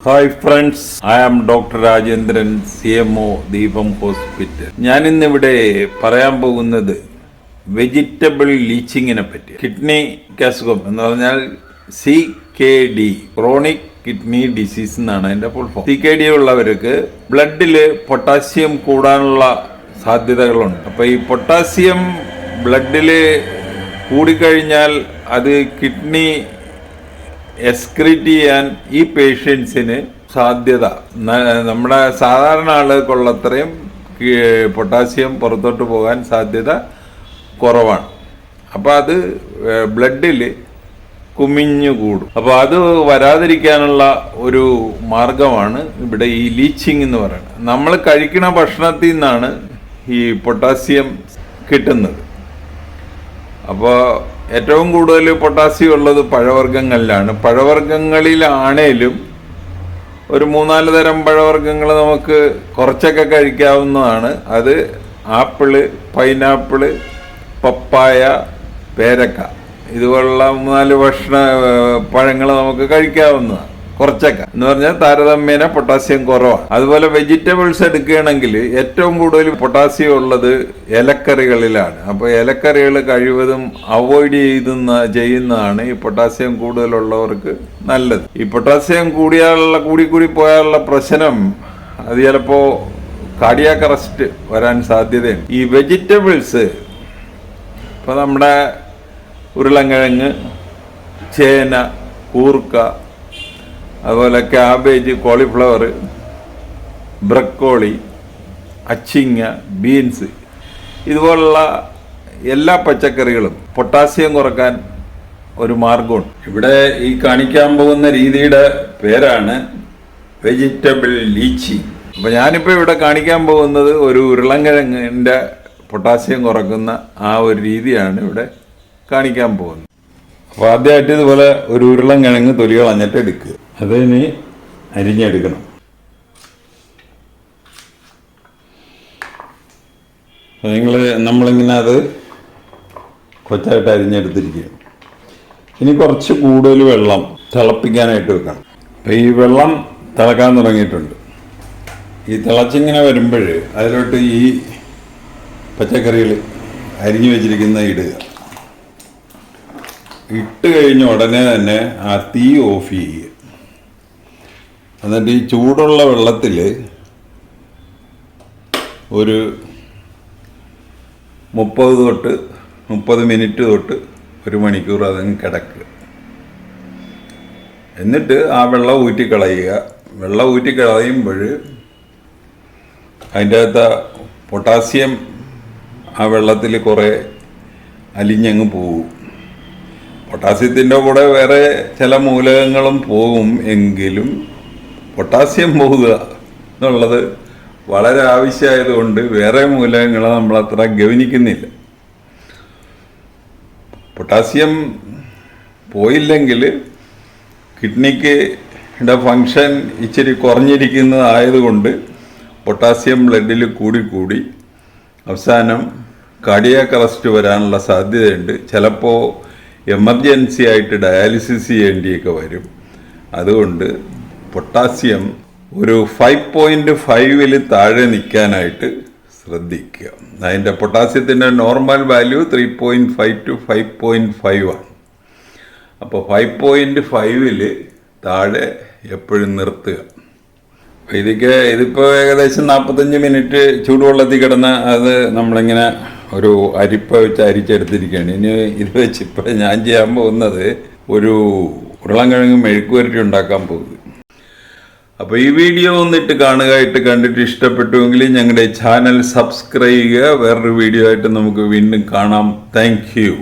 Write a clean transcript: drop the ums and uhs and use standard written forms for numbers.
Hi friends, I am doctor Rajendran, CMO Deepam hospital. ഞാനിന്നിവിടെ പറയാൻ പോകുന്നത് വെജിറ്റബിൾ ലീച്ചിങ്ങിനെ പറ്റി. കിഡ്നി അസുഖം എന്ന് പറഞ്ഞാൽ CKD, ക്രോണിക് കിഡ്നി ഡിസീസ് എന്നാണ് അതിൻ്റെ ഫുൾ ഫോം. CKD ഉള്ളവർക്ക് ബ്ലഡിൽ പൊട്ടാസ്യം കൂടാനുള്ള സാധ്യതകളുണ്ട്. അപ്പോൾ ഈ പൊട്ടാസ്യം ബ്ലഡിൽ കൂടിക്കഴിഞ്ഞാൽ അത് കിഡ്നി എക്സ്ക്രീറ്റ് ചെയ്യാൻ ഈ പേഷ്യൻസിന് സാധ്യത നമ്മുടെ സാധാരണ ആളുകൾക്കുള്ളത്രയും പൊട്ടാസ്യം പുറത്തോട്ട് പോകാൻ സാധ്യത കുറവാണ്. അപ്പോൾ അത് ബ്ലഡിൽ കുമിഞ്ഞു കൂടും. അപ്പോൾ അത് വരാതിരിക്കാനുള്ള ഒരു മാർഗമാണ് ഇവിടെ ഈ ലീച്ചിങ് എന്ന് പറയുന്നത്. നമ്മൾ കഴിക്കുന്ന ഭക്ഷണത്തിൽ നിന്നാണ് ഈ പൊട്ടാസ്യം കിട്ടുന്നത്. അപ്പോൾ ഏറ്റവും കൂടുതൽ പൊട്ടാസ്യം ഉള്ളത് പഴവർഗ്ഗങ്ങളിലാണ്. പഴവർഗ്ഗങ്ങളിലാണേലും ഒരു 3-4 തരം പഴവർഗ്ഗങ്ങൾ നമുക്ക് കുറച്ചൊക്കെ കഴിക്കാവുന്നതാണ്. അത് ആപ്പിള്, പൈനാപ്പിള്, പപ്പായ, പേരക്ക, ഇതുപോലുള്ള 3-4 പഴങ്ങൾ നമുക്ക് കഴിക്കാവുന്നതാണ്. കുറച്ചൊക്കെ എന്ന് പറഞ്ഞാൽ താരതമ്യേന പൊട്ടാസ്യം കുറവാണ്. അതുപോലെ വെജിറ്റബിൾസ് എടുക്കുകയാണെങ്കിൽ ഏറ്റവും കൂടുതൽ പൊട്ടാസ്യം ഉള്ളത് ഇലക്കറികളിലാണ്. അപ്പോൾ ഇലക്കറികൾ കഴിവതും അവോയ്ഡ് ചെയ്യുന്നതാണ് ഈ പൊട്ടാസ്യം കൂടുതലുള്ളവർക്ക് നല്ലത്. ഈ പൊട്ടാസ്യം കൂടി പോയാലുള്ള പ്രശ്നം അത് ചിലപ്പോൾ കാർഡിയാക് അറസ്റ്റ് വരാൻ സാധ്യതയുണ്ട്. ഈ വെജിറ്റബിൾസ് ഇപ്പോൾ നമ്മുടെ ഉരുളക്കിഴങ്ങ്, ചേന, കൂർക്ക, അതുപോലെ ക്യാബേജ്, കോളിഫ്ലവർ, ബ്രക്കോളി, അച്ചിങ്ങ, ബീൻസ്, ഇതുപോലുള്ള എല്ലാ പച്ചക്കറികളും പൊട്ടാസ്യം കുറക്കാൻ ഒരു മാർഗമുണ്ട്. ഇവിടെ ഈ കാണിക്കാൻ പോകുന്ന രീതിയുടെ പേരാണ് വെജിറ്റബിൾ ലീച്ചിങ്. അപ്പോൾ ഞാനിപ്പോൾ ഇവിടെ കാണിക്കാൻ പോകുന്നത് ഒരു ഉരുളക്കിഴങ്ങിൻ്റെ പൊട്ടാസ്യം കുറക്കുന്ന ആ ഒരു രീതിയാണ് ഇവിടെ കാണിക്കാൻ പോകുന്നത്. അപ്പോൾ ആദ്യമായിട്ട് ഇതുപോലെ ഒരു ഉരുളക്കിഴങ്ങ് തൊലി കളഞ്ഞിട്ട് എടുക്കുക. അതിന് അരിഞ്ഞെടുക്കണം. നമ്മളിങ്ങനെ അത് കൊച്ചായിട്ട് അരിഞ്ഞെടുത്തിരിക്കുക. ഇനി കുറച്ച് കൂടുതൽ വെള്ളം തിളപ്പിക്കാനായിട്ട് വെക്കണം. അപ്പോൾ ഈ വെള്ളം തിളക്കാൻ തുടങ്ങിയിട്ടുണ്ട്. ഈ തിളച്ചിങ്ങനെ വരുമ്പോൾ അതിലോട്ട് ഈ പച്ചക്കറികൾ അരിഞ്ഞു വെച്ചിരിക്കുന്ന ഇടുക. ഇട്ട് കഴിഞ്ഞ ഉടനെ തന്നെ ആ തീ ഓഫ് ചെയ്യുക. എന്നിട്ട് ഈ ചൂടുള്ള വെള്ളത്തിൽ ഒരു 30 മിനിറ്റ് തൊട്ട് 1 മണിക്കൂർ അതങ്ങ് കിടക്കുക. എന്നിട്ട് ആ വെള്ളം ഊറ്റിക്കളയുക. വെള്ളം ഊറ്റിക്കളയുമ്പോൾ അതിൻ്റെ അകത്ത് പൊട്ടാസ്യം ആ വെള്ളത്തിൽ കുറേ അലിഞ്ഞങ്ങ് പോകും. പൊട്ടാസ്യത്തിൻ്റെ കൂടെ വേറെ ചില മൂലകങ്ങളും പോകും, എങ്കിലും പൊട്ടാസ്യം പോകുക എന്നുള്ളത് വളരെ ആവശ്യമായതുകൊണ്ട് വേറെ മൂലകങ്ങളെ നമ്മൾ അത്ര ഗവനിക്കുന്നില്ല. പൊട്ടാസ്യം പോയില്ലെങ്കിൽ കിഡ്നിക്ക് ഫങ്ഷൻ ഇച്ചിരി കുറഞ്ഞിരിക്കുന്നതായതുകൊണ്ട് പൊട്ടാസ്യം ബ്ലഡിൽ കൂടി അവസാനം കാർഡിയാക് അറസ്റ്റ് വരാനുള്ള സാധ്യതയുണ്ട്. ചിലപ്പോൾ എമർജൻസി ആയിട്ട് ഡയാലിസിസ് ചെയ്യേണ്ടിയൊക്കെ വരും. അതുകൊണ്ട് പൊട്ടാസ്യം ഒരു 5.5 താഴെ നിൽക്കാനായിട്ട് ശ്രദ്ധിക്കുക. അതിൻ്റെ പൊട്ടാസ്യത്തിൻ്റെ നോർമൽ വാല്യൂ 3.5 to 5.5 ആണ്. അപ്പോൾ 5.5 താഴെ എപ്പോഴും നിർത്തുക. ഇതിപ്പോൾ ഏകദേശം 45 മിനിറ്റ് ചൂടുവെള്ളത്തിൽ കിടന്ന് അത് നമ്മളിങ്ങനെ ഒരു അരിപ്പ വെച്ച് അരിച്ചെടുത്തിരിക്കുകയാണ്. ഇനി ഇത് വെച്ച് ഇപ്പോൾ ഞാൻ ചെയ്യാൻ പോകുന്നത് ഒരു ഉരുളക്കിഴങ്ങ് മെഴുക്കുവരട്ടി ഉണ്ടാക്കാൻ പോകുന്നത്. അപ്പോൾ ഈ വീഡിയോ ഒന്നിട്ട് കാണുകയായിട്ട് കണ്ടിട്ട് ഇഷ്ടപ്പെട്ടുവെങ്കിൽ ഞങ്ങളുടെ ചാനൽ സബ്സ്ക്രൈബ് ചെയ്യുക. വേറൊരു വീഡിയോ ആയിട്ട് നമുക്ക് വീണ്ടും കാണാം. Thank you.